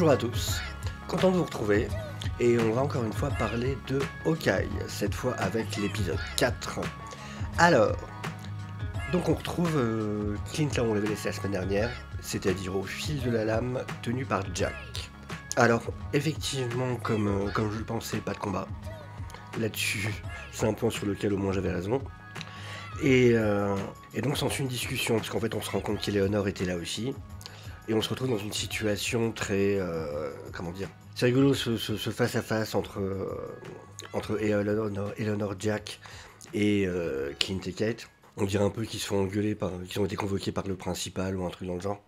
Bonjour à tous, content de vous retrouver et on va encore une fois parler de Hawkeye, cette fois avec l'épisode 4. Alors, donc on retrouve Clint là où on l'avait laissé la semaine dernière, c'est-à-dire au fil de la lame tenu par Jack. Alors, effectivement, comme je le pensais, pas de combat. Là-dessus, c'est un point sur lequel au moins j'avais raison. Et donc s'ensuit une discussion, parce qu'en fait on se rend compte qu'Eleanor était là aussi. Et on se retrouve dans une situation très... comment dire? C'est rigolo ce face-à-face entre Eleanor Jack et Clint et Kate. On dirait un peu qu'ils se font engueuler, qu'ils ont été convoqués par le principal ou un truc dans le genre.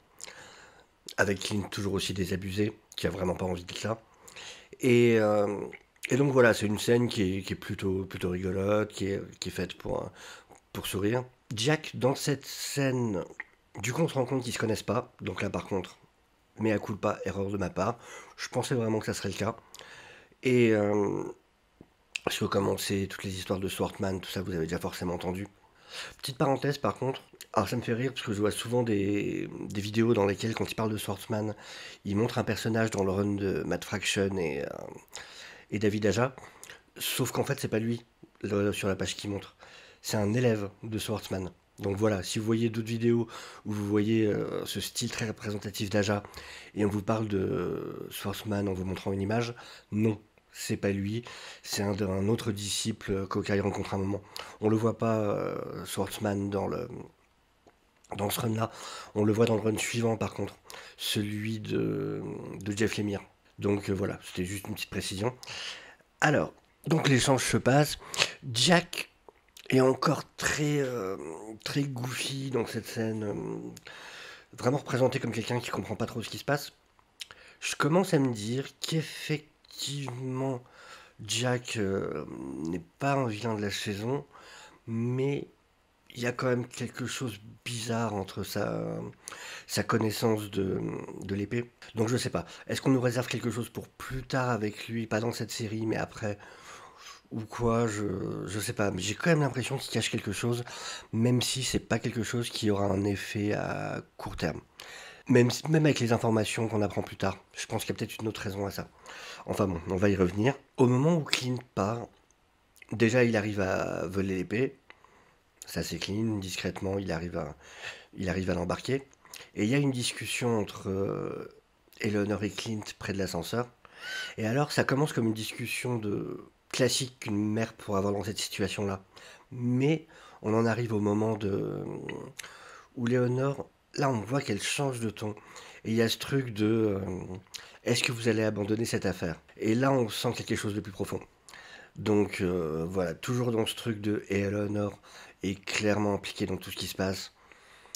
Avec Clint toujours aussi désabusé, qui a vraiment pas envie d'être là. Et, euh, et donc voilà, c'est une scène qui est plutôt rigolote, qui est faite pour sourire. Jack, dans cette scène, du coup on se rend compte qu'ils se connaissent pas. Donc là par contre, mea culpa, erreur de ma part. Je pensais vraiment que ça serait le cas. Et parce que comme on sait, toutes les histoires de Swordsman, tout ça, vous avez déjà forcément entendu. Petite parenthèse par contre, alors ça me fait rire parce que je vois souvent des vidéos dans lesquelles quand ils parlent de Swordsman, ils montrent un personnage dans le run de Matt Fraction et David Aja. Sauf qu'en fait c'est pas lui sur la page qui montre. C'est un élève de Swordsman. Donc voilà, si vous voyez d'autres vidéos où vous voyez ce style très représentatif d'Aja et on vous parle de Swordsman en vous montrant une image, non, c'est pas lui, c'est un autre disciple qu'Hawkeye rencontre un moment. On le voit pas Swordsman dans ce run-là, on le voit dans le run suivant par contre, celui de Jeff Lemire. Donc voilà, c'était juste une petite précision. Alors, donc l'échange se passe. Jack est encore très goofy dans cette scène, vraiment représenté comme quelqu'un qui comprend pas trop ce qui se passe. Je commence à me dire qu'effectivement Jack n'est pas un vilain de la saison, mais il y a quand même quelque chose bizarre entre sa connaissance de l'épée. Donc je sais pas. Est-ce qu'on nous réserve quelque chose pour plus tard avec lui, pas dans cette série, mais après ou quoi, je sais pas. Mais j'ai quand même l'impression qu'il cache quelque chose, même si c'est pas quelque chose qui aura un effet à court terme. Même avec les informations qu'on apprend plus tard, je pense qu'il y a peut-être une autre raison à ça. Enfin bon, on va y revenir. Au moment où Clint part, déjà il arrive à voler l'épée. Ça c'est clean, discrètement, il arrive à l'embarquer. Et il y a une discussion entre Eleanor et Clint près de l'ascenseur. Et alors ça commence comme une discussion de classique qu'une mère pourrait avoir dans cette situation-là. Mais on en arrive au moment où Léonore, là on voit qu'elle change de ton. Et il y a ce truc de est-ce que vous allez abandonner cette affaire? Et là on sent quelque chose de plus profond. Donc voilà, toujours dans ce truc de et Eleanor est clairement impliquée dans tout ce qui se passe.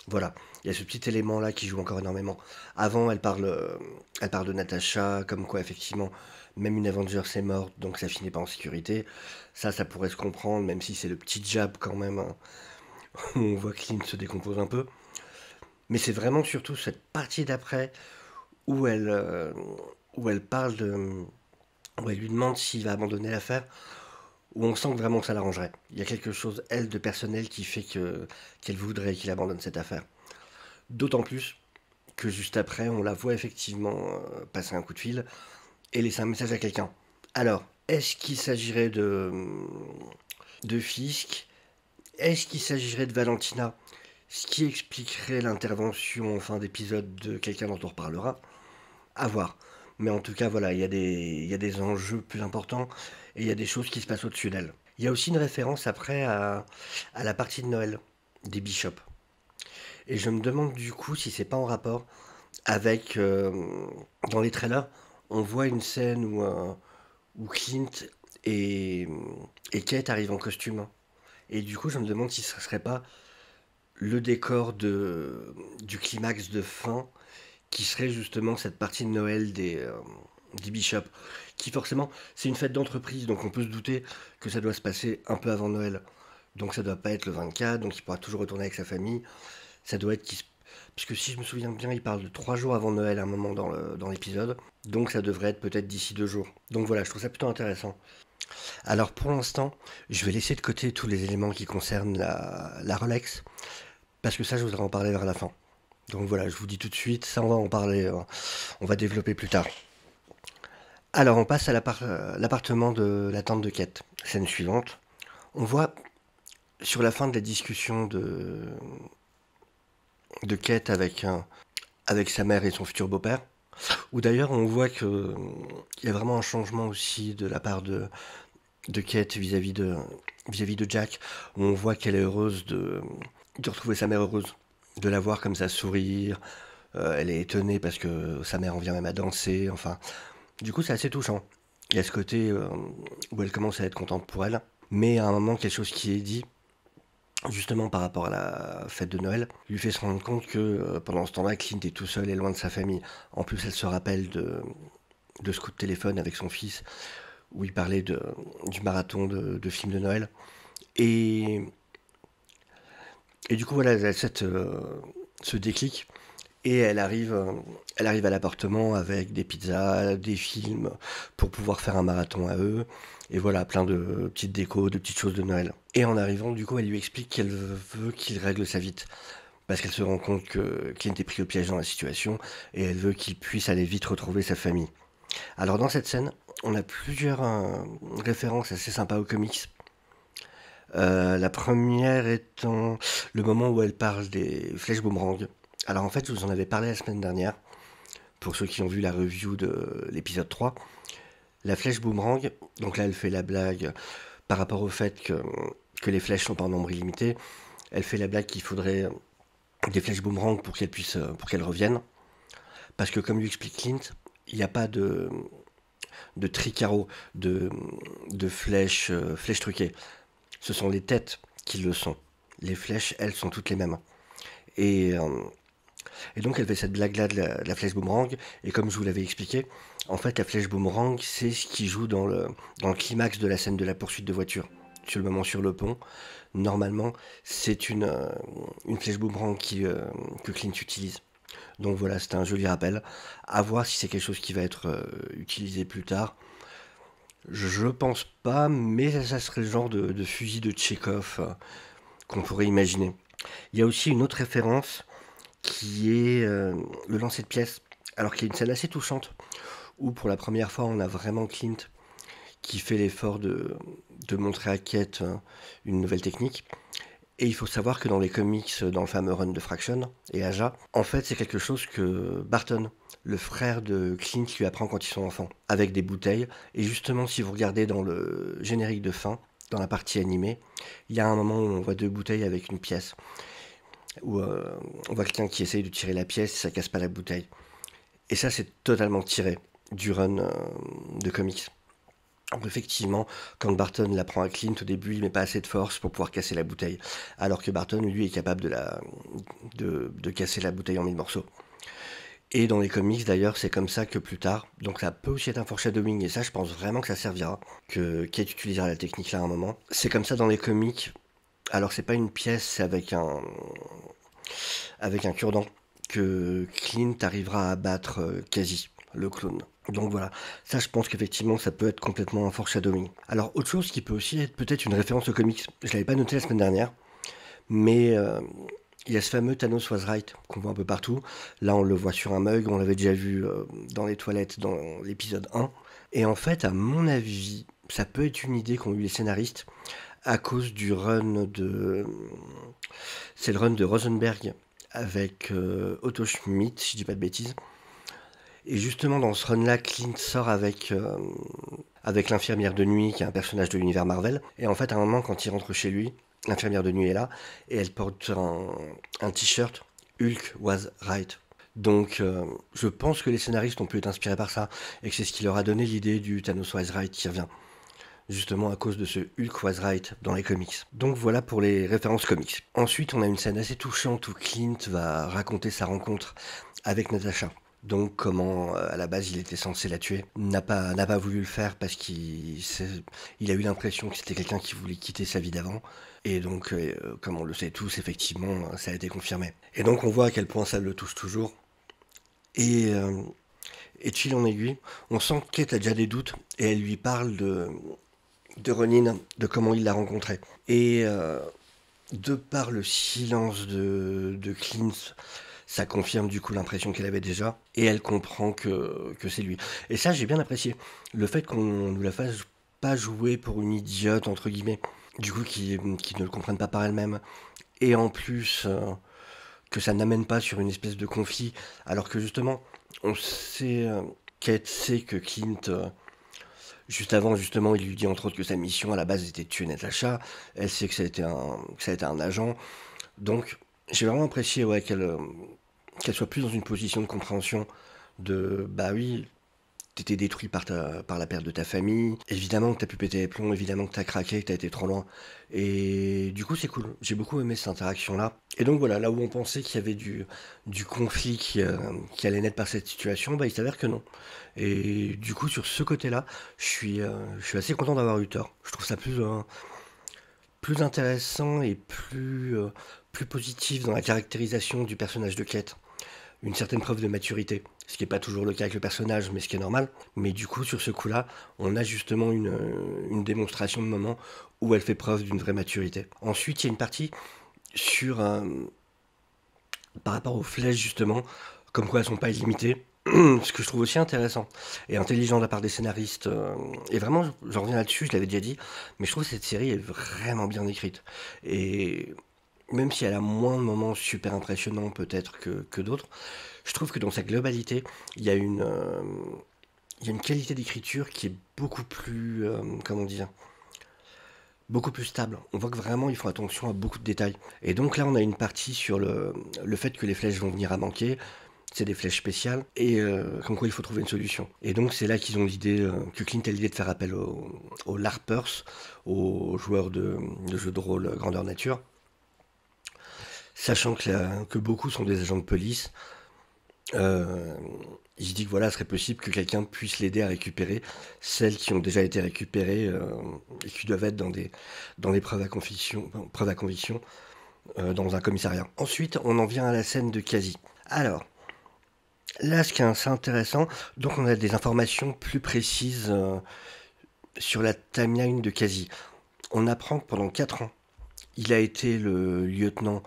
Voilà, il y a ce petit élément-là qui joue encore énormément. Avant, elle parle de Natasha, comme quoi effectivement, même une Avenger s'est morte, donc ça finit pas en sécurité. Ça pourrait se comprendre, même si c'est le petit jab quand même, hein, où on voit Clint se décompose un peu. Mais c'est vraiment surtout cette partie d'après où où elle parle où elle lui demande s'il va abandonner l'affaire, où on sent que vraiment ça l'arrangerait. Il y a quelque chose, elle, de personnel qui fait qu'elle voudrait qu'il abandonne cette affaire. D'autant plus que juste après, on la voit effectivement passer un coup de fil et laisser un message à quelqu'un. Alors, est-ce qu'il s'agirait de Fisk? Est-ce qu'il s'agirait de Valentina? Ce qui expliquerait l'intervention en fin d'épisode de quelqu'un dont on reparlera. À voir. Mais en tout cas, voilà, il y a des enjeux plus importants et il y a des choses qui se passent au-dessus d'elle. Il y a aussi une référence après à la partie de Noël des Bishops. Et je me demande du coup si c'est pas en rapport avec dans les trailers, on voit une scène où Clint et, et Kate arrivent en costume. Et du coup, je me demande si ce serait pas le décor du climax de fin qui serait justement cette partie de Noël des Bishops. Qui forcément, c'est une fête d'entreprise, donc on peut se douter que ça doit se passer un peu avant Noël. Donc ça doit pas être le 24, donc il pourra toujours retourner avec sa famille. Ça doit être parce que si je me souviens bien, il parle de 3 jours avant Noël à un moment dans l'épisode. Donc ça devrait être peut-être d'ici 2 jours. Donc voilà, je trouve ça plutôt intéressant. Alors pour l'instant, je vais laisser de côté tous les éléments qui concernent la Rolex. Parce que ça, je voudrais en parler vers la fin. Donc voilà, je vous dis tout de suite, ça on va en parler, on va développer plus tard. Alors, on passe à l'appartement de la tante de Kate. Scène suivante. On voit sur la fin de la discussion de Kate avec sa mère et son futur beau-père, où d'ailleurs on voit qu'il y a vraiment un changement aussi de la part de Kate vis-à-vis de Jack. On voit qu'elle est heureuse de retrouver sa mère heureuse, de la voir comme ça sourire. Elle est étonnée parce que sa mère en vient même à danser. Enfin, du coup, c'est assez touchant. Il y a ce côté où elle commence à être contente pour elle. Mais à un moment, quelque chose qui est dit, justement par rapport à la fête de Noël, lui fait se rendre compte que pendant ce temps-là, Clint est tout seul et loin de sa famille. En plus, elle se rappelle de ce coup de téléphone avec son fils, où il parlait du marathon de films de Noël. Et, et du coup, voilà, elle a ce déclic. Et elle arrive à l'appartement avec des pizzas, des films, pour pouvoir faire un marathon à eux. Et voilà, plein de petites décos, de petites choses de Noël. Et en arrivant, du coup, elle lui explique qu'elle veut qu'il règle ça vite. Parce qu'elle se rend compte que Clint est pris au piège dans la situation, et elle veut qu'il puisse aller vite retrouver sa famille. Alors dans cette scène, on a plusieurs références assez sympas aux comics. La première étant le moment où elle parle des flèches boomerang. Alors en fait, je vous en avais parlé la semaine dernière, pour ceux qui ont vu la review de l'épisode 3. La flèche boomerang, donc là elle fait la blague par rapport au fait que les flèches sont pas en nombre illimité. Elle fait la blague qu'il faudrait des flèches boomerang pour qu'elles reviennent. Parce que comme lui explique Clint, il n'y a pas de tricaro, de flèches truquées. Ce sont les têtes qui le sont. Les flèches, elles, sont toutes les mêmes. Et, euh, et donc elle fait cette blague-là de la flèche boomerang. Et comme je vous l'avais expliqué, en fait la flèche boomerang, c'est ce qui joue dans le climax de la scène de la poursuite de voiture. Sur le moment sur le pont, normalement, c'est une flèche boomerang que Clint utilise. Donc voilà, c'était un joli rappel. À voir si c'est quelque chose qui va être utilisé plus tard. Je pense pas, mais ça serait le genre de fusil de Tchekhov qu'on pourrait imaginer. Il y a aussi une autre référence qui est le lancer de pièces. Alors qu'il y a une scène assez touchante où pour la première fois on a vraiment Clint qui fait l'effort de montrer à Kate une nouvelle technique. Et il faut savoir que dans les comics, dans le fameux run de Fraction et Aja, en fait c'est quelque chose que Barton, le frère de Clint, lui apprend quand ils sont enfants, avec des bouteilles. Et justement, si vous regardez dans le générique de fin, dans la partie animée, il y a un moment où on voit deux bouteilles avec une pièce, où on voit quelqu'un qui essaye de tirer la pièce, ça casse pas la bouteille. Et ça, c'est totalement tiré du run de comics. Donc effectivement, quand Barton l'apprend à Clint, au début, il met pas assez de force pour pouvoir casser la bouteille, alors que Barton, lui, est capable de casser la bouteille en mille morceaux. Et dans les comics, d'ailleurs, c'est comme ça que plus tard, donc ça peut aussi être un foreshadowing, et ça, je pense vraiment que ça servira, que Kate utilisera la technique là à un moment. C'est comme ça dans les comics. Alors c'est pas une pièce, c'est avec un cure-dent que Clint arrivera à battre quasi le clone. Donc voilà, ça je pense qu'effectivement ça peut être complètement un foreshadowing. Alors autre chose qui peut aussi être peut-être une référence aux comics, je l'avais pas noté la semaine dernière, mais il y a ce fameux Thanos was right qu'on voit un peu partout. Là on le voit sur un mug, on l'avait déjà vu dans les toilettes dans l'épisode 1. Et en fait à mon avis, ça peut être une idée qu'ont eu les scénaristes à cause du run de... C'est le run de Rosenberg avec Otto Schmidt, si je dis pas de bêtises. Et justement, dans ce run-là, Clint sort avec l'infirmière de nuit, qui est un personnage de l'univers Marvel. Et en fait, à un moment, quand il rentre chez lui, l'infirmière de nuit est là, et elle porte un t-shirt Hulk was right. Donc, je pense que les scénaristes ont pu être inspirés par ça, et que c'est ce qui leur a donné l'idée du Thanos was right qui revient. Justement à cause de ce Hulk was right dans les comics. Donc voilà pour les références comics. Ensuite, on a une scène assez touchante où Clint va raconter sa rencontre avec Natasha. Donc comment à la base il était censé la tuer, n'a pas voulu le faire parce il a eu l'impression que c'était quelqu'un qui voulait quitter sa vie d'avant. Et donc, comme on le sait tous, effectivement, ça a été confirmé. Et donc on voit à quel point ça le touche toujours. Et, euh, et de fil en aiguille, on sent que Kate a déjà des doutes et elle lui parle de Ronin, de comment il l'a rencontré. Et de par le silence de Clint, Ça confirme du coup l'impression qu'elle avait déjà, et elle comprend que c'est lui. Et ça, j'ai bien apprécié. Le fait qu'on nous la fasse pas jouer pour une idiote, entre guillemets, du coup, qui ne le comprenne pas par elle-même, et en plus, que ça n'amène pas sur une espèce de conflit, alors que justement, on sait, Kate sait que Clint, juste avant, justement, il lui dit entre autres que sa mission à la base était de tuer Natasha, elle sait que ça a été un agent, donc j'ai vraiment apprécié ouais, qu'elle soit plus dans une position de compréhension de bah oui, t'étais détruit par la perte de ta famille, évidemment que t'as pu péter les plombs, évidemment que t'as craqué, que t'as été trop loin. Et du coup c'est cool, j'ai beaucoup aimé cette interaction-là. Et donc voilà, là où on pensait qu'il y avait du conflit qui allait naître par cette situation, bah il s'avère que non. Et du coup sur ce côté-là, je suis assez content d'avoir eu tort. Je trouve ça plus intéressant et plus positif dans la caractérisation du personnage de Kate. Une certaine preuve de maturité, ce qui n'est pas toujours le cas avec le personnage, mais ce qui est normal. Mais du coup, sur ce coup-là, on a justement une démonstration de moment où elle fait preuve d'une vraie maturité. Ensuite, il y a une partie sur par rapport aux flèches, justement, comme quoi elles sont pas illimitées. Ce que je trouve aussi intéressant et intelligent de la part des scénaristes. Et vraiment, j'en reviens là-dessus, je l'avais déjà dit, mais je trouve que cette série est vraiment bien écrite. Et même si elle a moins de moments super impressionnants peut-être que d'autres, je trouve que dans sa globalité, il y a il y a une qualité d'écriture qui est beaucoup plus, comment dire, beaucoup plus stable. On voit que vraiment ils font attention à beaucoup de détails. Et donc là, on a une partie sur le fait que les flèches vont venir à manquer. C'est des flèches spéciales et comme quoi il faut trouver une solution. Et donc c'est là qu'ils ont l'idée, que Clint a l'idée de faire appel aux LARPers, aux joueurs de jeux de rôle grandeur nature, sachant que beaucoup sont des agents de police. Euh, il se dit que voilà, ce serait possible que quelqu'un puisse l'aider à récupérer celles qui ont déjà été récupérées et qui doivent être dans des preuves à conviction dans un commissariat. Ensuite, on en vient à la scène de Casey. Alors, là, ce qui est assez intéressant, donc on a des informations plus précises sur la timeline de Casey. On apprend que pendant 4 ans, il a été le lieutenant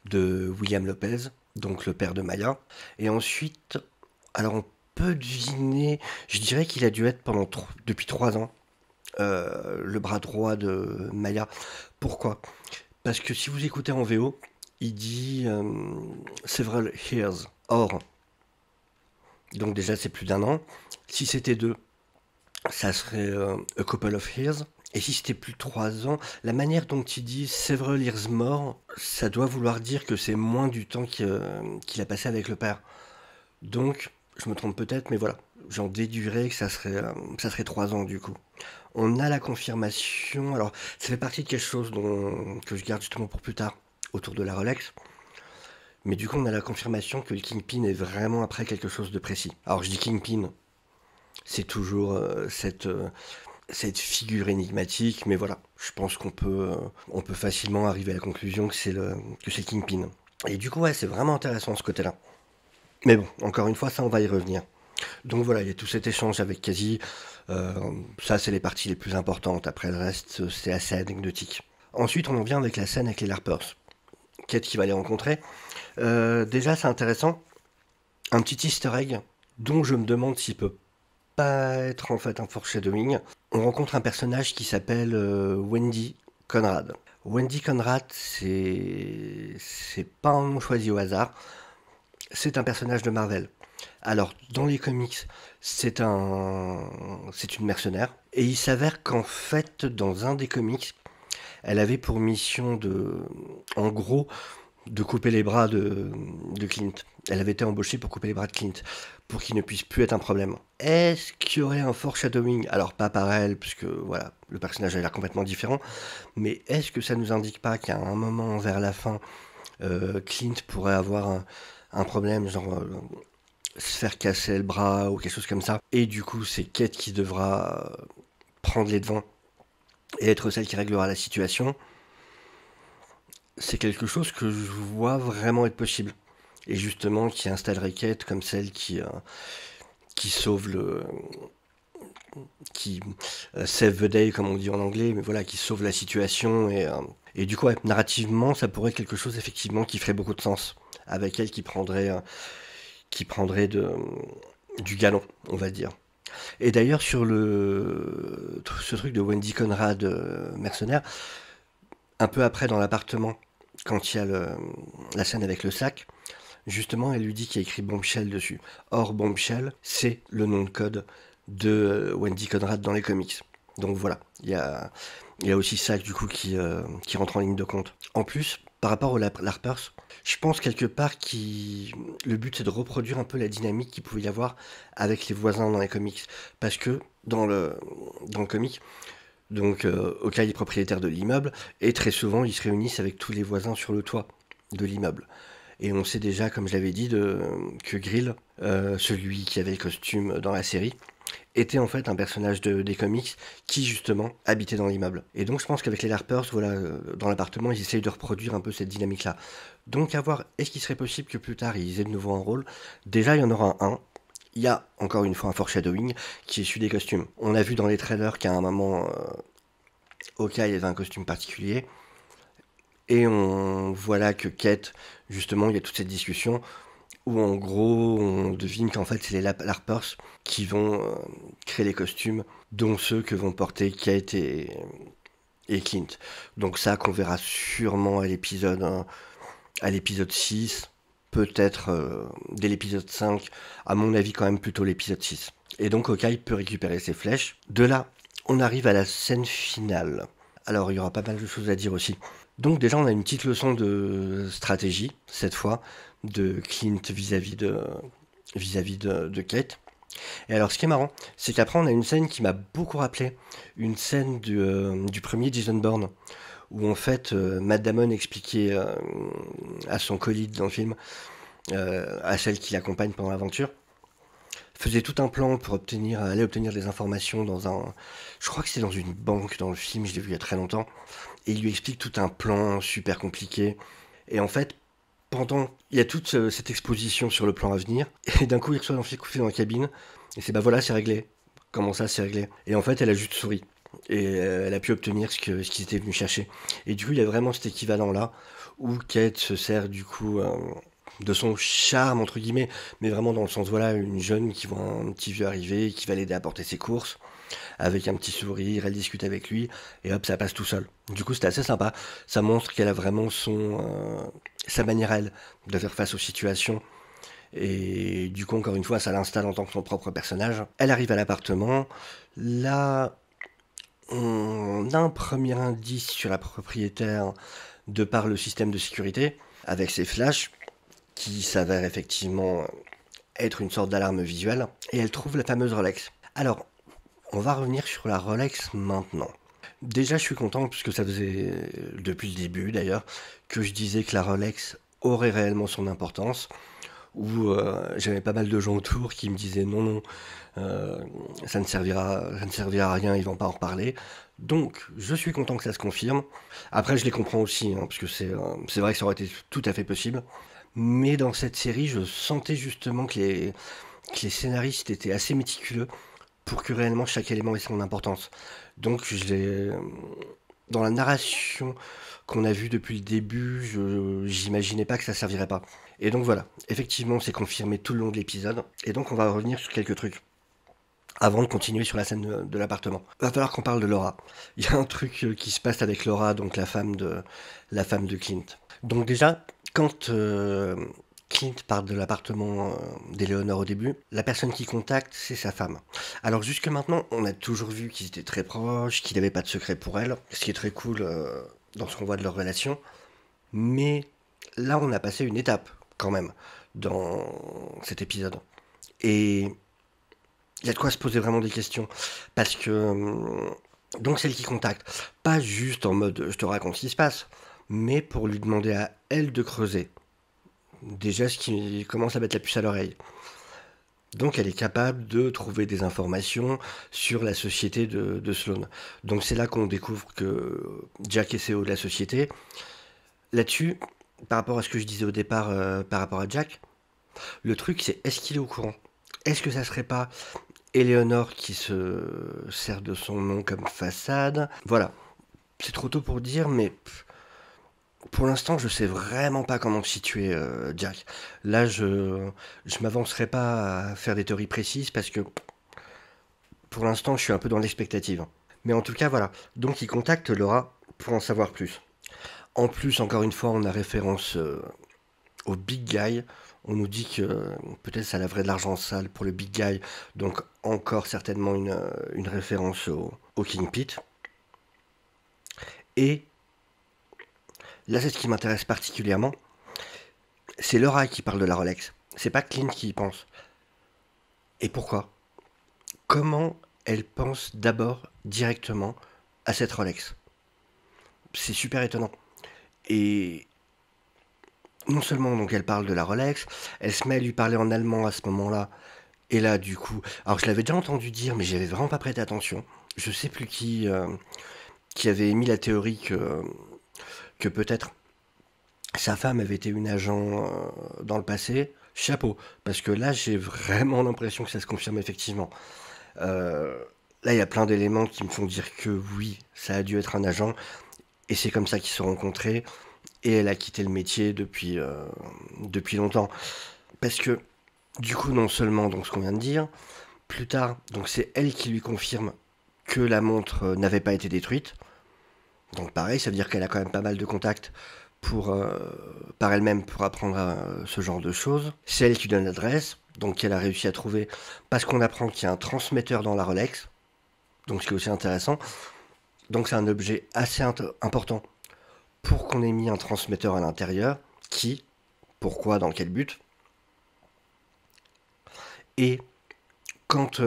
de William Lopez, donc le père de Maya. Et ensuite, alors on peut deviner, je dirais qu'il a dû être depuis 3 ans le bras droit de Maya. Pourquoi? Parce que si vous écoutez en VO, il dit several years. Or, donc déjà c'est plus d'1 an. Si c'était 2, ça serait a couple of years. Et si c'était plus de 3 ans, la manière dont il dit several years more, ça doit vouloir dire que c'est moins du temps qu'il a passé avec le père. Donc, je me trompe peut-être, mais voilà, j'en déduirais que ça serait 3 ans du coup. On a la confirmation, alors ça fait partie de quelque chose que je garde justement pour plus tard, autour de la Rolex. Mais du coup, on a la confirmation que le Kingpin est vraiment après quelque chose de précis. Alors je dis Kingpin, c'est toujours cette figure énigmatique, mais voilà, je pense on peut facilement arriver à la conclusion que c'est Kingpin. Et du coup, ouais, c'est vraiment intéressant ce côté-là. Mais bon, encore une fois, ça, on va y revenir. Donc voilà, il y a tout cet échange avec Kazi. Euh, Ça, c'est les parties les plus importantes. Après le reste, c'est assez anecdotique. Ensuite, on en vient avec la scène avec les LARPers. Kate qui va les rencontrer. Déjà, c'est intéressant. Un petit easter egg dont je me demande s'il peut pas être en fait un foreshadowing. On rencontre un personnage qui s'appelle Wendy Conrad. Wendy Conrad, c'est pas un nom choisi au hasard. C'est un personnage de Marvel. Alors, dans les comics, c'est une mercenaire. Et il s'avère qu'en fait, dans un des comics, elle avait pour mission en gros, de couper les bras de Clint. Elle avait été embauchée pour couper les bras de Clint, pour qu'il ne puisse plus être un problème. Est-ce qu'il y aurait un foreshadowing? Alors pas par elle, puisque voilà, le personnage a l'air complètement différent, mais est-ce que ça nous indique pas qu'à un moment vers la fin, Clint pourrait avoir un problème, genre se faire casser le bras ou quelque chose comme ça, et du coup c'est Kate qui devra prendre les devants et être celle qui réglera la situation? C'est quelque chose que je vois vraiment être possible. Et justement, qui installerait Kate comme celle qui sauve qui save the day, comme on dit en anglais, mais voilà, qui sauve la situation. Et du coup, ouais, narrativement, ça pourrait être quelque chose effectivement qui ferait beaucoup de sens. avec elle qui prendrait du galon, on va dire. Et d'ailleurs, sur ce truc de Wendy Conrad, mercenaire, un peu après dans l'appartement, quand il y a la scène avec le sac, justement, elle lui dit qu'il y a écrit Bombshell dessus. Or, Bombshell, c'est le nom de code de Wendy Conrad dans les comics. Donc voilà, il y a aussi ça du coup qui rentre en ligne de compte. En plus, par rapport aux Larpers, je pense quelque part que le but c'est de reproduire un peu la dynamique qu'il pouvait y avoir avec les voisins dans les comics. Parce que dans le comic, donc Hawkeye est propriétaire de l'immeuble et très souvent ils se réunissent avec tous les voisins sur le toit de l'immeuble. Et on sait déjà, comme je l'avais dit, que Grill, celui qui avait le costume dans la série, était en fait un personnage des comics qui justement habitait dans l'immeuble. Et donc je pense qu'avec les Larpers, voilà, dans l'appartement, ils essayent de reproduire un peu cette dynamique-là. Donc à voir, est-ce qu'il serait possible que plus tard ils aient de nouveau un rôle? Déjà, il y en aura un. Il y a encore une fois un foreshadowing qui est celui des costumes. On a vu dans les trailers qu'à un moment, Hawkeye avait un costume particulier. Et on voit là que Kate, justement, il y a toute cette discussion où en gros on devine qu'en fait c'est les Larpers qui vont créer les costumes, dont ceux que vont porter Kate et Clint. Donc ça qu'on verra sûrement à l'épisode 6, peut-être dès l'épisode 5, à mon avis quand même plutôt l'épisode 6. Et donc Hawkeye peut récupérer ses flèches. De là, on arrive à la scène finale. Alors il y aura pas mal de choses à dire aussi. Donc déjà on a une petite leçon de stratégie, cette fois, de Clint vis-à-vis de Kate. Et alors ce qui est marrant, c'est qu'après on a une scène qui m'a beaucoup rappelé une scène du premier Jason Bourne, où en fait Matt Damon expliquait à son acolyte dans le film, à celle qui l'accompagne pendant l'aventure, faisait tout un plan pour aller obtenir des informations je crois que c'est dans une banque dans le film, je l'ai vu il y a très longtemps, et il lui explique tout un plan super compliqué. Et en fait, il y a toute cette exposition sur le plan à venir, et d'un coup il reçoit un coup de fil dans la cabine, et c'est bah voilà, c'est réglé. Comment ça, c'est réglé? Et en fait, elle a juste souri. Et elle a pu obtenir ce qu'ils étaient venus chercher. Et du coup, il y a vraiment cet équivalent-là, où Kate se sert du coup de son charme, entre guillemets, mais vraiment dans le sens, voilà, une jeune qui voit un petit vieux arriver, qui va l'aider à porter ses courses, avec un petit sourire, elle discute avec lui, et hop, ça passe tout seul. Du coup, c'était assez sympa. Ça montre qu'elle a vraiment sa manière, elle, de faire face aux situations. Et du coup, encore une fois, ça l'installe en tant que son propre personnage. Elle arrive à l'appartement. Là, on a un premier indice sur la propriétaire de par le système de sécurité, avec ses flashs, qui s'avère effectivement être une sorte d'alarme visuelle. Et elle trouve la fameuse Rolex. Alors, on va revenir sur la Rolex maintenant. Déjà, je suis content, puisque ça faisait, depuis le début d'ailleurs, que je disais que la Rolex aurait réellement son importance, où j'avais pas mal de gens autour qui me disaient non, non, ça ne servira à rien, ils vont pas en reparler. Donc, je suis content que ça se confirme. Après, je les comprends aussi, hein, parce que c'est vrai que ça aurait été tout à fait possible. Mais dans cette série, je sentais justement que les scénaristes étaient assez méticuleux pour que réellement chaque élément ait son importance. Donc, dans la narration qu'on a vue depuis le début, j'imaginais pas que ça servirait pas. Et donc voilà, effectivement, c'est confirmé tout le long de l'épisode. Et donc, on va revenir sur quelques trucs avant de continuer sur la scène de l'appartement. Va falloir qu'on parle de Laura. Il y a un truc qui se passe avec Laura, donc la femme de Clint. Donc déjà, quand Clint part de l'appartement d'Eleanor au début, la personne qui contacte, c'est sa femme. Alors jusque maintenant, on a toujours vu qu'ils étaient très proches, qu'il n'avait pas de secret pour elle, ce qui est très cool dans ce qu'on voit de leur relation. Mais là, on a passé une étape, quand même, dans cet épisode. Et il y a de quoi se poser vraiment des questions. Parce que, donc celle qui contacte, pas juste en mode je te raconte ce qui se passe, mais pour lui demander à elle de creuser. Déjà, ce qui commence à mettre la puce à l'oreille. Donc elle est capable de trouver des informations sur la société de Sloan. Donc c'est là qu'on découvre que Jack est CEO de la société. Là-dessus, par rapport à ce que je disais au départ par rapport à Jack, le truc c'est est-ce qu'il est au courant? Est-ce que ça serait pas Eleanor qui se sert de son nom comme façade? Voilà, c'est trop tôt pour dire, mais Pour l'instant, je sais vraiment pas comment situer Jack. Là, je m'avancerai pas à faire des théories précises parce que pour l'instant, je suis un peu dans l'expectative. Mais en tout cas, voilà. Donc, il contacte Laura pour en savoir plus. En plus, encore une fois, on a référence au Big Guy. On nous dit que peut-être ça laverait de l'argent sale pour le Big Guy. Donc, encore certainement une référence au King Pete. Et là, c'est ce qui m'intéresse particulièrement. C'est Laura qui parle de la Rolex. C'est pas Clint qui y pense. Et pourquoi? Comment elle pense d'abord directement à cette Rolex? C'est super étonnant. Et non seulement donc elle parle de la Rolex, elle se met à lui parler en allemand à ce moment-là. Et là, du coup, alors je l'avais déjà entendu dire, mais j'avais vraiment pas prêté attention. Je sais plus qui avait émis la théorie que peut-être sa femme avait été une agent dans le passé. Chapeau, parce que là, j'ai vraiment l'impression que ça se confirme effectivement. Euh, Là, il y a plein d'éléments qui me font dire que oui, ça a dû être un agent, et c'est comme ça qu'ils se sont rencontrés, et elle a quitté le métier depuis longtemps. Parce que, du coup, non seulement donc, ce qu'on vient de dire, plus tard, donc c'est elle qui lui confirme que la montre n'avait pas été détruite. Donc pareil, ça veut dire qu'elle a quand même pas mal de contacts pour, par elle-même pour apprendre ce genre de choses. C'est elle qui donne l'adresse, donc elle a réussi à trouver, parce qu'on apprend qu'il y a un transmetteur dans la Rolex, donc ce qui est aussi intéressant. Donc c'est un objet assez important pour qu'on ait mis un transmetteur à l'intérieur, qui, pourquoi, dans quel but. Et quand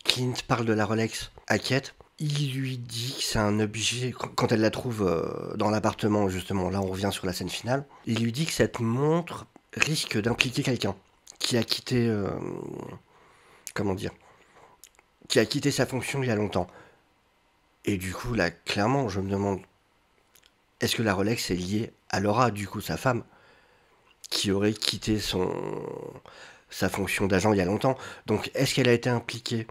Clint parle de la Rolex à Kate, il lui dit que c'est un objet, quand elle la trouve dans l'appartement justement, là on revient sur la scène finale, il lui dit que cette montre risque d'impliquer quelqu'un qui a quitté, comment dire, qui a quitté sa fonction il y a longtemps. Et du coup là, clairement, je me demande, est-ce que la Rolex est liée à Laura, du coup sa femme, qui aurait quitté sa fonction d'agent il y a longtemps. Donc est-ce qu'elle a été impliquée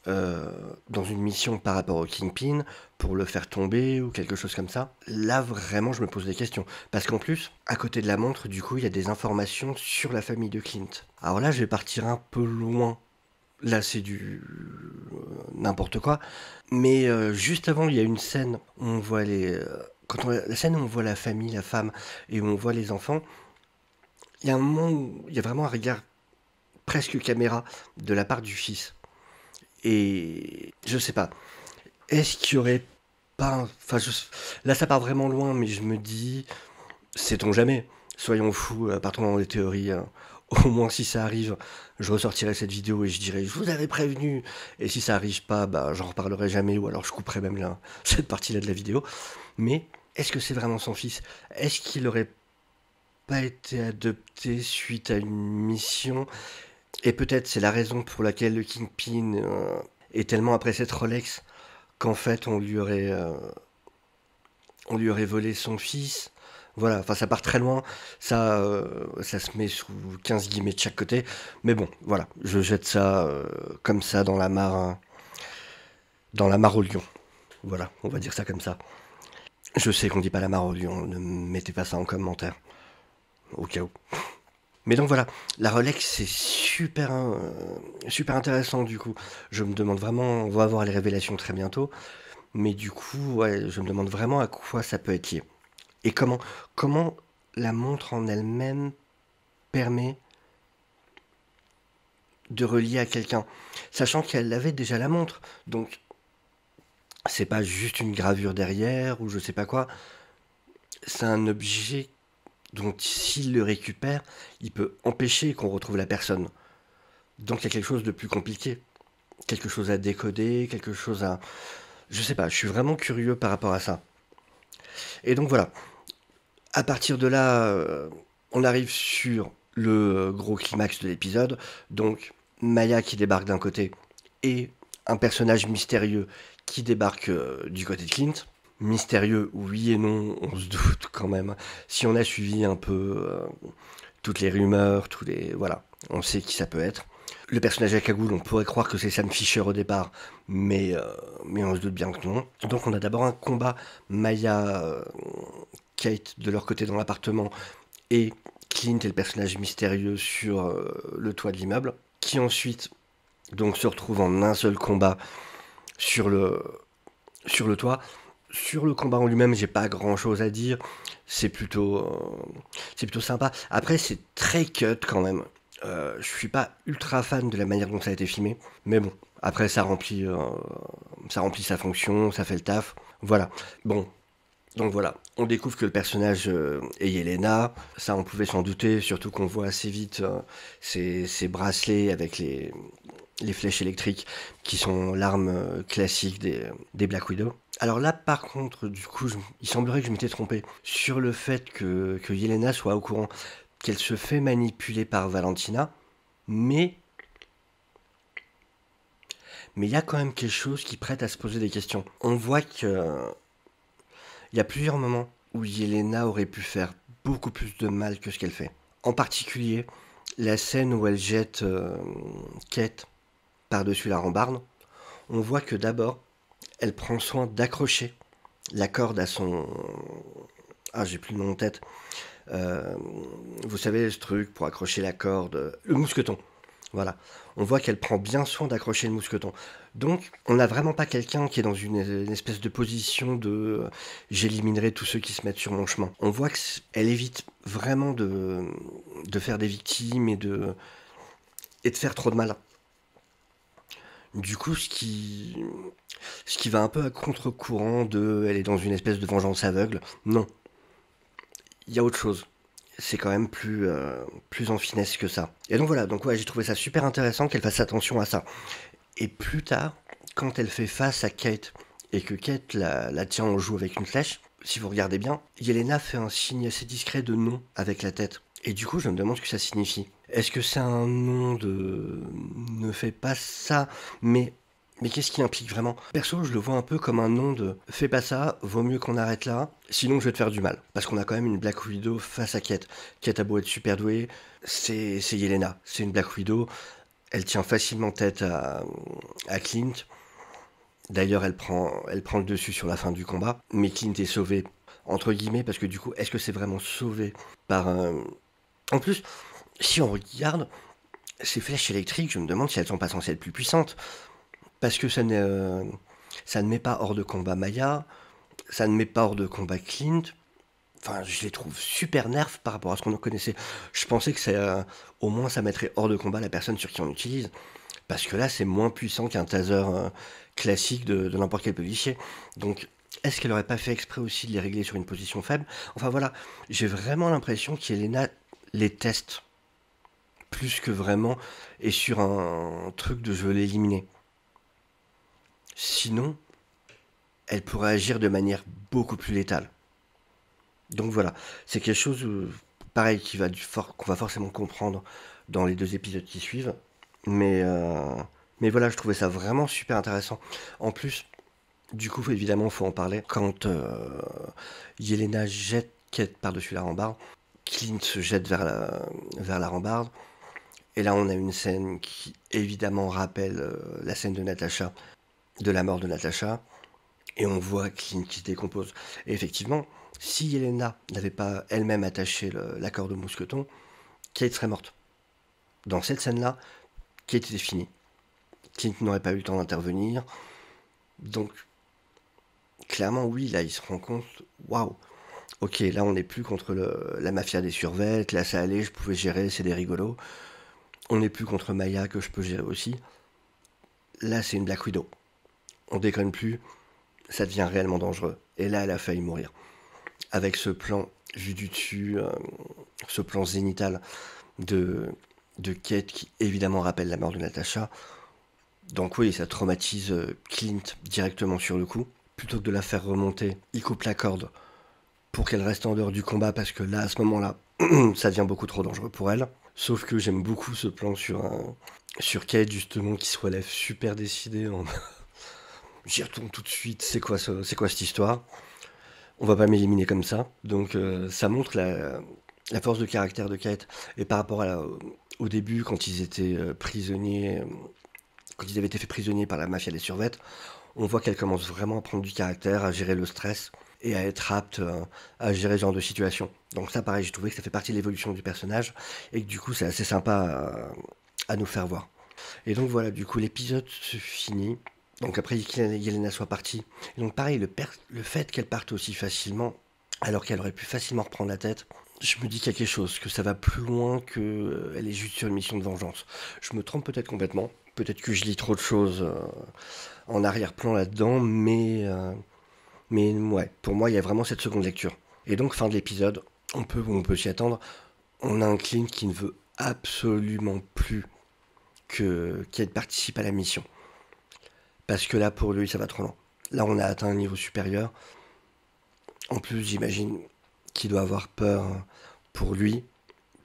dans une mission par rapport au Kingpin pour le faire tomber ou quelque chose comme ça? Là vraiment je me pose des questions. Parce qu'en plus, à côté de la montre, du coup, il y a des informations sur la famille de Clint. Alors là je vais partir un peu loin. Là c'est du n'importe quoi. Mais juste avant il y a une scène où on voit la scène où on voit la famille, la femme, et où on voit les enfants, il y a un moment où il y a vraiment un regard presque caméra de la part du fils. Et je sais pas. Est-ce qu'il y aurait pas. Enfin, là, ça part vraiment loin, mais je me dis. Sait-on jamais? Soyons fous, partons dans les théories. Au moins, si ça arrive, je ressortirai cette vidéo et je dirai je vous avais prévenu. Et si ça arrive pas, bah, j'en reparlerai jamais, ou alors je couperai même cette partie-là de la vidéo. Mais est-ce que c'est vraiment son fils? Est-ce qu'il aurait pas été adopté suite à une mission? Et peut-être c'est la raison pour laquelle le Kingpin est tellement après cette Rolex qu'en fait on lui aurait volé son fils. Voilà, enfin ça part très loin, ça se met sous 15 guillemets de chaque côté. Mais bon, voilà, je jette ça comme ça dans la mare au lion. Voilà, on va dire ça comme ça. Je sais qu'on dit pas la mare au lion, ne mettez pas ça en commentaire, au cas où. Mais donc voilà, la Rolex c'est super intéressant du coup. Je me demande vraiment, on va avoir les révélations très bientôt, mais du coup, ouais, je me demande vraiment à quoi ça peut être lié. Et comment la montre en elle-même permet de relier à quelqu'un, sachant qu'elle avait déjà la montre, donc c'est pas juste une gravure derrière ou je sais pas quoi, c'est un objet dont s'il le récupère, il peut empêcher qu'on retrouve la personne. Donc il y a quelque chose de plus compliqué, quelque chose à décoder, quelque chose à... Je sais pas, je suis vraiment curieux par rapport à ça. Et donc voilà, à partir de là, on arrive sur le gros climax de l'épisode. Donc Maya qui débarque d'un côté et un personnage mystérieux qui débarque du côté de Clint. Mystérieux, oui et non, on se doute quand même. Si on a suivi un peu toutes les rumeurs, tous les... Voilà, on sait qui ça peut être. Le personnage à cagoule, on pourrait croire que c'est Sam Fisher au départ, mais on se doute bien que non. Donc on a d'abord un combat Maya-Kate de leur côté dans l'appartement et Clint est le personnage mystérieux sur le toit de l'immeuble, qui ensuite donc se retrouve en un seul combat sur le toit. Sur le combat en lui-même, j'ai pas grand chose à dire. C'est plutôt sympa. Après, c'est très cut quand même. Je suis pas ultra fan de la manière dont ça a été filmé, mais bon. Après, ça remplit sa fonction, ça fait le taf. Voilà. Bon. Donc voilà, on découvre que le personnage est Yelena, ça on pouvait s'en douter, surtout qu'on voit assez vite ces bracelets avec les flèches électriques qui sont l'arme classique des Black Widow. Alors là, par contre, du coup, il semblerait que je m'étais trompé sur le fait que Yelena soit au courant qu'elle se fait manipuler par Valentina, mais il y a quand même quelque chose qui prête à se poser des questions. On voit que il y a plusieurs moments où Yelena aurait pu faire beaucoup plus de mal que ce qu'elle fait. En particulier, la scène où elle jette Kate par-dessus la rambarde, on voit que d'abord, elle prend soin d'accrocher la corde à son... Ah, j'ai plus le nom en tête. Euh, Vous savez, ce truc pour accrocher la corde, le mousqueton. Voilà. On voit qu'elle prend bien soin d'accrocher le mousqueton. Donc, on n'a vraiment pas quelqu'un qui est dans une espèce de position de j'éliminerai tous ceux qui se mettent sur mon chemin. On voit qu'elle évite vraiment de faire des victimes et de faire trop de mal. Du coup, ce qui va un peu à contre-courant de elle est dans une espèce de vengeance aveugle. Non, il y a autre chose. C'est quand même plus en finesse que ça. Et donc voilà, donc ouais, j'ai trouvé ça super intéressant qu'elle fasse attention à ça. Et plus tard, quand elle fait face à Kate et que Kate la tient en joue avec une flèche, si vous regardez bien, Yelena fait un signe assez discret de non avec la tête. Et du coup, je me demande ce que ça signifie. Est-ce que c'est un nom de ne fais pas ça, mais qu'est-ce qui implique vraiment? Perso, je le vois un peu comme un nom de fais pas ça, vaut mieux qu'on arrête là, sinon je vais te faire du mal. Parce qu'on a quand même une Black Widow face à Kate. Kate a beau être super douée, c'est Yelena, c'est une Black Widow, elle tient facilement tête à Clint. D'ailleurs, elle prend le dessus sur la fin du combat, mais Clint est sauvé, entre guillemets, parce que du coup, est-ce que c'est vraiment sauvé par un... En plus, si on regarde ces flèches électriques, je me demande si elles sont pas censées être plus puissantes, parce que ça ne met pas hors de combat Maya, ça ne met pas hors de combat Clint. Enfin, je les trouve super nerfs par rapport à ce qu'on en connaissait. Je pensais que au moins ça mettrait hors de combat la personne sur qui on utilise. Parce que là, c'est moins puissant qu'un taser classique de n'importe quel policier. Donc, est-ce qu'elle aurait pas fait exprès aussi de les régler sur une position faible? Enfin voilà, j'ai vraiment l'impression qu'Elena les teste plus que vraiment et sur un truc de je veux l'éliminer. Sinon, elle pourrait agir de manière beaucoup plus létale. Donc voilà, c'est quelque chose, pareil, qu'on va forcément comprendre dans les 2 épisodes qui suivent. Mais, euh, mais voilà, je trouvais ça vraiment super intéressant. En plus, du coup, évidemment, il faut en parler. Quand Yelena jette Kate par-dessus la rambarde, Clint se jette vers la rambarde. Et là, on a une scène qui, évidemment, rappelle la scène de Natasha, de la mort de Natasha. Et on voit Clint qui se décompose. Et effectivement, si Yelena n'avait pas elle-même attaché la corde au mousqueton, Kate serait morte. Dans cette scène-là, Kate était finie. Clint n'aurait pas eu le temps d'intervenir. Donc, clairement, oui, là, il se rend compte, waouh, ok, là, on n'est plus contre la mafia des survêtes, là, ça allait, je pouvais gérer, c'est des rigolos. On n'est plus contre Maya, que je peux gérer aussi. Là, c'est une Black Widow. On déconne plus, ça devient réellement dangereux. Et là, elle a failli mourir. Avec ce plan vu du dessus, ce plan zénital de, de Kate qui évidemment rappelle la mort de Natasha. Donc oui, ça traumatise Clint directement sur le coup. Plutôt que de la faire remonter, il coupe la corde pour qu'elle reste en dehors du combat parce que là, à ce moment-là, ça devient beaucoup trop dangereux pour elle. Sauf que j'aime beaucoup ce plan sur Kate justement qui se relève super décidée en j'y retourne tout de suite, c'est quoi cette histoire? On va pas m'éliminer comme ça. Donc ça montre la force de caractère de Kate. Et par rapport au début, quand ils étaient prisonniers, quand ils avaient été faits prisonniers par la mafia des survêtes, on voit qu'elle commence vraiment à prendre du caractère, à gérer le stress et à être apte à gérer ce genre de situation. Donc ça, pareil, j'ai trouvé que ça fait partie de l'évolution du personnage et que du coup, c'est assez sympa à nous faire voir. Et donc voilà, du coup, l'épisode se finit. Donc après, Yelena soit partie. Et donc pareil, le fait qu'elle parte aussi facilement, alors qu'elle aurait pu facilement reprendre la tête, je me dis quelque chose, que ça va plus loin que elle est juste sur une mission de vengeance. Je me trompe peut-être complètement. Peut-être que je lis trop de choses en arrière-plan là-dedans, mais ouais, pour moi, il y a vraiment cette seconde lecture. Et donc, fin de l'épisode, on peut s'y attendre. On a un Clint qui ne veut absolument plus qu'elle participe à la mission. Parce que là, pour lui, ça va trop loin. Là, on a atteint un niveau supérieur. En plus, j'imagine qu'il doit avoir peur pour lui,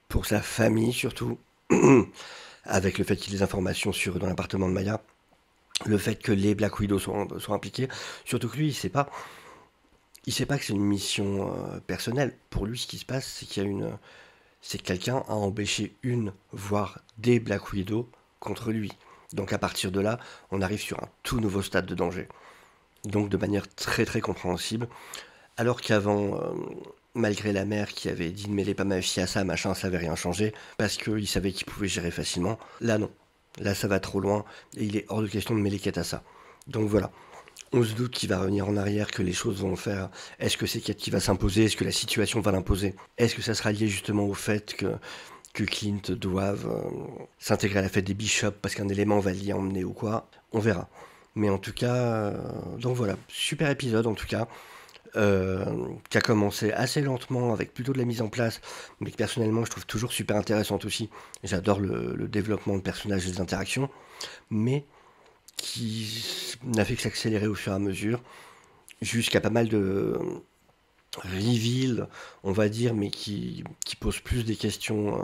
pour sa famille surtout, avec le fait qu'il y ait des informations dans l'appartement de Maya, le fait que les Black Widow soient impliqués, surtout que lui, il sait pas que c'est une mission personnelle. Pour lui, ce qui se passe, c'est que quelqu'un a empêché voire des Black Widow contre lui. Donc à partir de là, on arrive sur un tout nouveau stade de danger. Donc de manière très très compréhensible. Alors qu'avant, malgré la mère qui avait dit de mêler pas ma fille à ça, machin, ça avait rien changé, parce qu'il savait qu'il pouvait gérer facilement. Là non. Là ça va trop loin, et il est hors de question de mêler Kate à ça. Donc voilà. On se doute qu'il va revenir en arrière, que les choses vont faire. Est-ce que c'est Kate qui va s'imposer? Est-ce que la situation va l'imposer? Est-ce que ça sera lié justement au fait que Clint doive s'intégrer à la fête des Bishops parce qu'un élément va l'y emmener ou quoi? On verra. Mais en tout cas, donc voilà, super épisode en tout cas, qui a commencé assez lentement avec plutôt de la mise en place, mais que personnellement je trouve toujours super intéressante aussi. J'adore le développement de personnages et des interactions, mais qui n'a fait que s'accélérer au fur et à mesure, jusqu'à pas mal de reveal, on va dire, mais qui pose plus des questions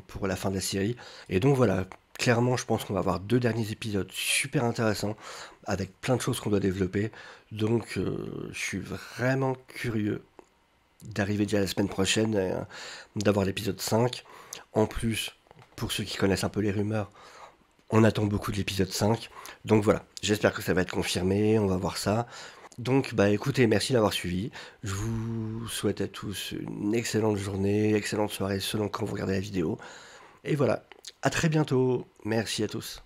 pour la fin de la série. Et donc voilà, clairement, je pense qu'on va avoir 2 derniers épisodes super intéressants, avec plein de choses qu'on doit développer. Donc je suis vraiment curieux d'arriver déjà la semaine prochaine, d'avoir l'épisode 5. En plus, pour ceux qui connaissent un peu les rumeurs, on attend beaucoup de l'épisode 5. Donc voilà, j'espère que ça va être confirmé, on va voir ça. Donc bah écoutez, merci d'avoir suivi. Je vous souhaite à tous une excellente journée, excellente soirée selon quand vous regardez la vidéo. Et voilà, à très bientôt. Merci à tous.